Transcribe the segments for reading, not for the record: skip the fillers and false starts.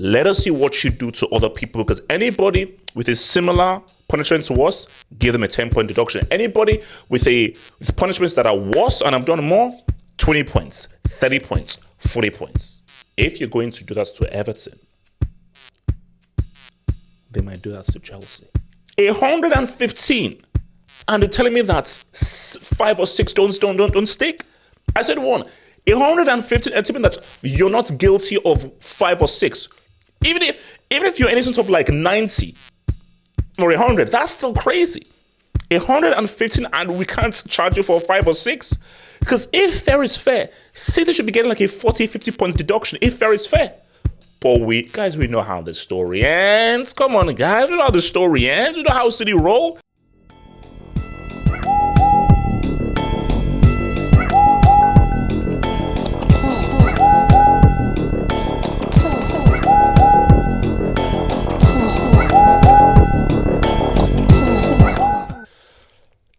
Let us see what you do to other people, because anybody with a similar punishment to us, give them a 10-point deduction. Anybody with punishments that are worse and have done more, 20 points, 30 points, 40 points. If you're going to do that to Everton, they might do that to Chelsea. 115. And they're telling me that 5 or 6 don't stick. I said 1. 115, and telling me that you're not guilty of 5 or 6. Even if you're innocent of like 90 or 100, that's still crazy. 115, and we can't charge you for 5 or 6. Because if fair is fair, City should be getting like a 40, 50 point deduction if fair is fair. But we know how the story ends. Come on, guys. We know how the story ends. We know how City roll.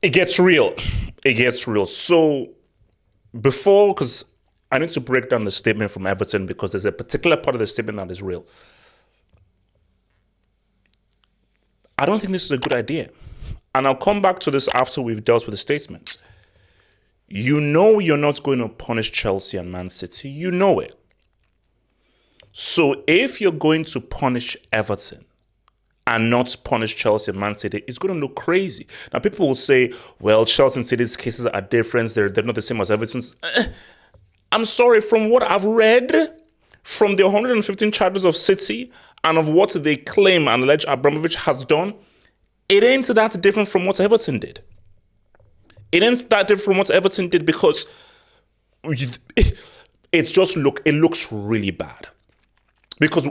It gets real. It gets real. So because I need to break down the statement from Everton, because there's a particular part of the statement that is real. I don't think this is a good idea. And I'll come back to this after we've dealt with the statements. You know you're not going to punish Chelsea and Man City. You know it. So if you're going to punish Everton and not punish Chelsea and Man City, it's going to look crazy. Now, people will say, well, Chelsea and City's cases are different. They're not the same as Everton's. I'm sorry, from what I've read, from the 115 charges of City and of what they claim and allege Abramovich has done, it ain't that different from what Everton did. It ain't that different from what Everton did, because it looks really bad. Because,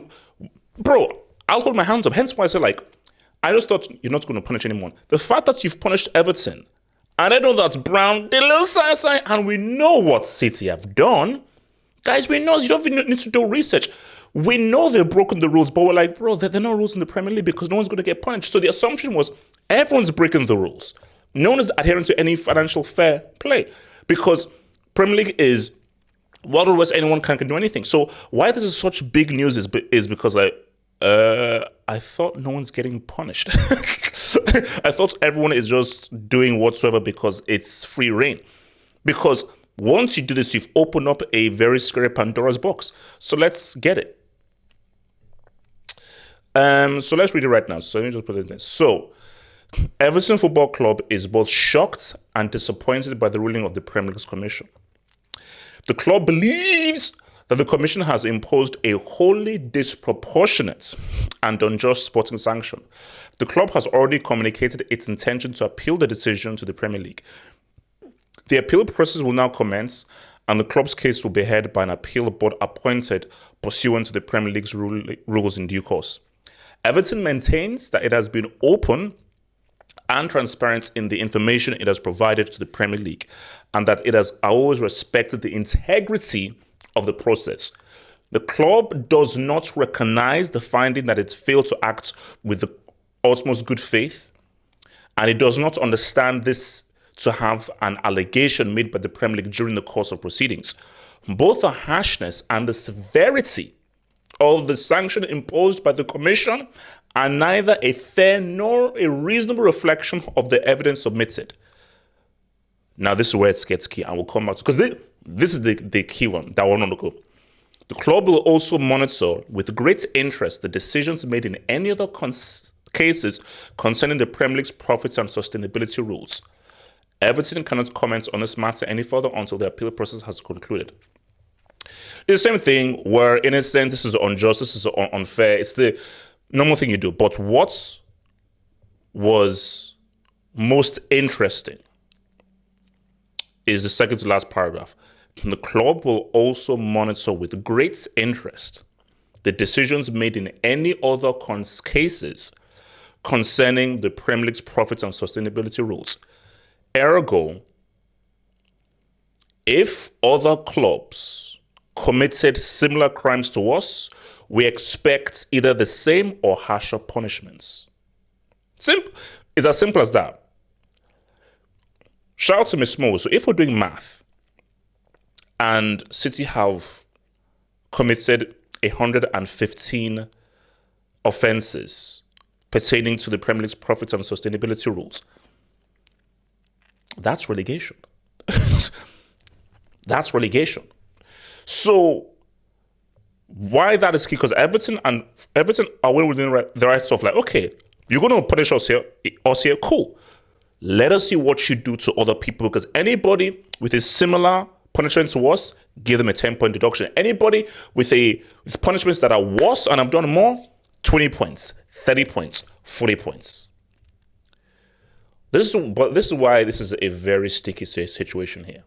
bro, I'll hold my hands up. Hence why I said, I just thought you're not going to punish anyone. The fact that you've punished Everton, and I know that's Brown, the little side, and we know what City have done. Guys, we know. You don't even need to do research. We know they've broken the rules, but we're like, bro, there are no rules in the Premier League because no one's going to get punished. So the assumption was everyone's breaking the rules. No one is adhering to any financial fair play, because Premier League is Wild West, anyone can do anything. So why this is such big news is because I thought no one's getting punished. I thought everyone is just doing whatsoever because it's free reign. Because once you do this, you've opened up a very scary Pandora's box. So let's get it. So let's read it right now. So let me just put it in there. So Everton Football Club is both shocked and disappointed by the ruling of the Premier League's Commission. The club believes that the Commission has imposed a wholly disproportionate and unjust sporting sanction. The club has already communicated its intention to appeal the decision to the Premier League. The appeal process will now commence, and the club's case will be heard by an appeal board appointed pursuant to the Premier League's rules in due course. Everton maintains that it has been open and transparent in the information it has provided to the Premier League, and that it has always respected the integrity of the process. The club does not recognize the finding that it failed to act with the utmost good faith, and it does not understand this to have an allegation made by the Premier League during the course of proceedings. Both the harshness and the severity of the sanction imposed by the Commission are neither a fair nor a reasonable reflection of the evidence submitted. Now, this is where it gets key, and we'll come back to, because this is the key one that I want to go. The club will also monitor with great interest the decisions made in any other cases concerning the Premier League's profits and sustainability rules. Everton cannot comment on this matter any further until the appeal process has concluded. It's the same thing where, in a sense, this is unjust, this is unfair. It's the normal thing you do. But what was most interesting is the second to last paragraph. The club will also monitor with great interest the decisions made in any other cases concerning the Premier League's profits and sustainability rules. Ergo, if other clubs committed similar crimes to us, we expect either the same or harsher punishments. It's as simple as that. Shout out to Miss Mo. So if we're doing math and City have committed, 115 offences pertaining to the Premier League's profits and sustainability rules. That's relegation. That's relegation. So why that is key? Because Everton are well within the right stuff. Like, okay, you're going to punish us here, cool. Let us see what you do to other people, because anybody with a similar punishment to us, give them a 10-point deduction. Anybody with punishments that are worse and have done more, 20 points, 30 points, 40 points. This is why this is a very sticky situation here.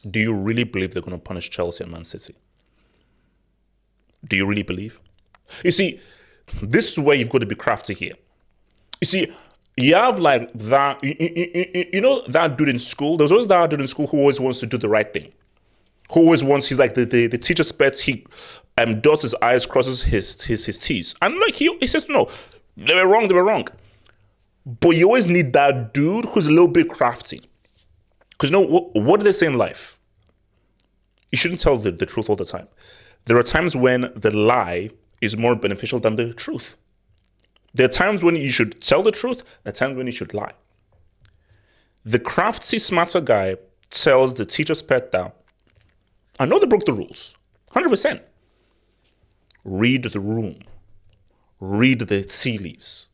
Do you really believe they're going to punish Chelsea and Man City? Do you really believe? You see, this is where you've got to be crafty here. You see, you have like that, you know that dude in school? There's always that dude in school who always wants to do the right thing. Who always wants, he's like the teacher's pet, he dots his I's, crosses his T's. And like he says, no, they were wrong. But you always need that dude who's a little bit crafty. Because you know, what do they say in life? You shouldn't tell the truth all the time. There are times when the lie is more beneficial than the truth. There are times when you should tell the truth, there are times when you should lie. The crafty, smarter guy tells the teacher's pet that, I know they broke the rules, 100%. Read the room. Read the tea leaves.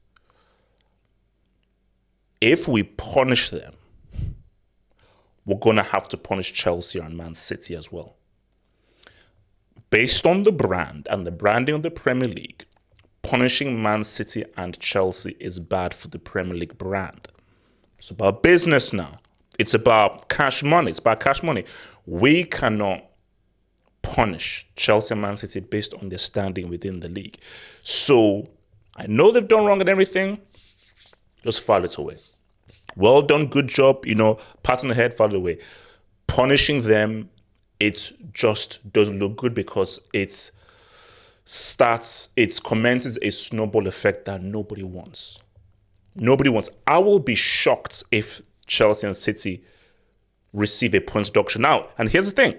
If we punish them, we're going to have to punish Chelsea and Man City as well. Based on the brand and the branding of the Premier League, punishing Man City and Chelsea is bad for the Premier League brand. It's about business now. It's about cash money. We cannot punish Chelsea and Man City based on their standing within the league. So I know they've done wrong and everything. Just file it away. Well done, good job, pat on the head, file it away. Punishing them, it just doesn't look good because it commences a snowball effect that nobody wants. Nobody wants. I will be shocked if Chelsea and City receive a point deduction now. And here's the thing,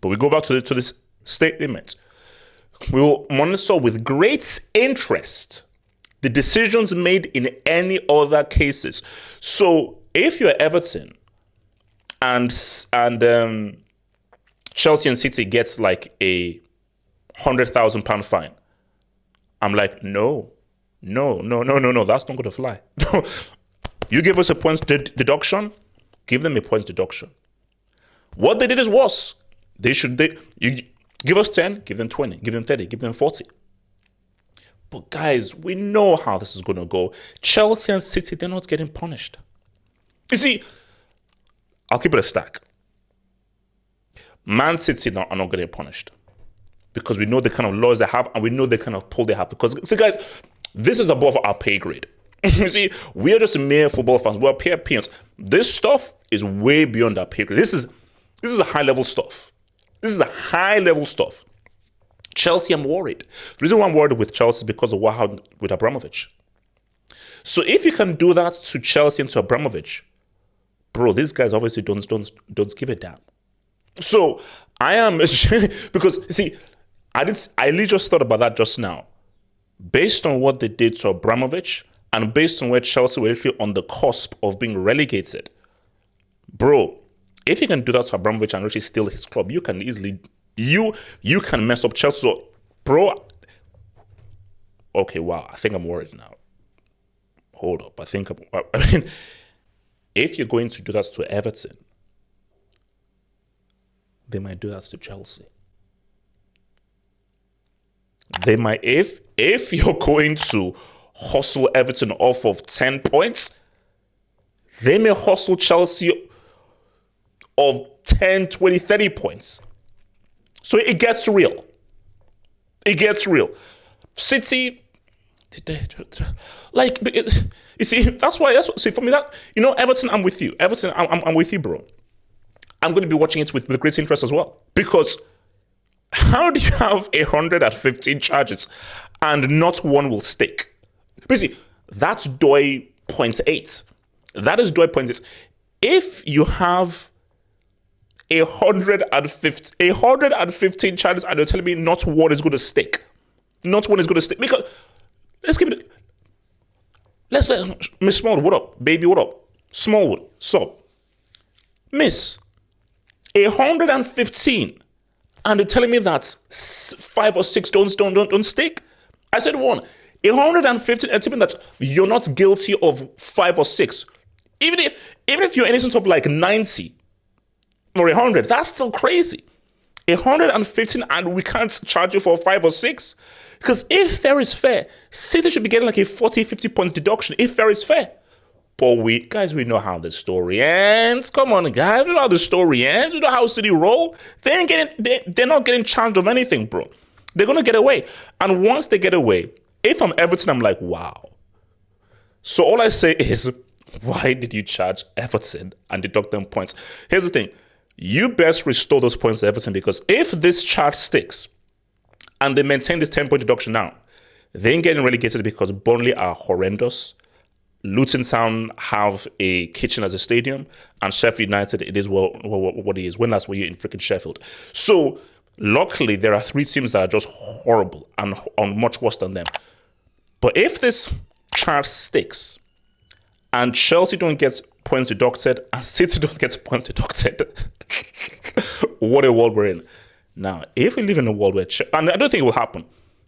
but we go back to this statement. We will monitor with great interest the decisions made in any other cases. So if you're Everton and Chelsea and City gets like a £100,000 fine, I'm like, no, that's not going to fly. You give us a points deduction, give them a points deduction. What they did is worse. You give us 10, give them 20, give them 30, give them 40. But guys, we know how this is going to go. Chelsea and City, they're not getting punished. You see, I'll keep it a stack. Man City are not getting punished because we know the kind of laws they have and we know the kind of pull they have. Because, see guys, this is above our pay grade. You see, we are just mere football fans. We're peons. This stuff is way beyond our pay grade. This is a high-level stuff. Chelsea, I'm worried. The reason why I'm worried with Chelsea is because of what happened with Abramovich. So if you can do that to Chelsea and to Abramovich, bro, these guys obviously don't give a damn. So I am because see, I literally just thought about that just now. Based on what they did to Abramovich and based on where Chelsea were on the cusp of being relegated, bro, if you can do that to Abramovich and actually steal his club, you can easily you can mess up Chelsea. So, bro, okay, wow, I think I'm worried now. Hold up, I mean, if you're going to do that to Everton, they might do that to Chelsea. They might, if you're going to hustle Everton off of 10 points, they may hustle Chelsea of 10, 20, 30 points. So it gets real. City, you see, that's why, see, for me, that, Everton, I'm with you. Everton, I'm with you, bro. I'm going to be watching it with great interest as well. Because how do you have 115 charges and not one will stick? Basically, that's DOI 0.8. That is DOI 0.8. If you have 115 charges, and they're telling me not one is going to stick. Not one is going to stick. Because, let's give it, let's let, Miss Smallwood, what up? Baby, what up? Smallwood, so, Miss, 115, and they're telling me that 5 or 6 don't stick? I said 1. 115, and telling me that you're not guilty of 5 or 6. Even if you're innocent of like 90 or 100, that's still crazy. 115, and we can't charge you for 5 or 6? Because if fair is fair, City should be getting like a 40, 50 point deduction if fair is fair. But we know how the story ends. Come on, guys. We know how the story ends. We know how City roll. They're not getting charged of anything, bro. They're going to get away. And once they get away, if I'm Everton, I'm like, wow. So all I say is, why did you charge Everton and deduct them points? Here's the thing. You best restore those points to Everton, because if this charge sticks and they maintain this 10-point deduction now, they ain't getting relegated because Burnley are horrendous. Luton Town have a kitchen as a stadium, and Sheffield United, it is what it is. When last were you in freaking Sheffield? So luckily, there are 3 teams that are just horrible and much worse than them. But if this charge sticks and Chelsea don't get points deducted and City don't get points deducted, what a world we're in. Now, if we live in a world where, and I don't think it will happen,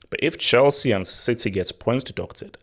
but if Chelsea and City get points deducted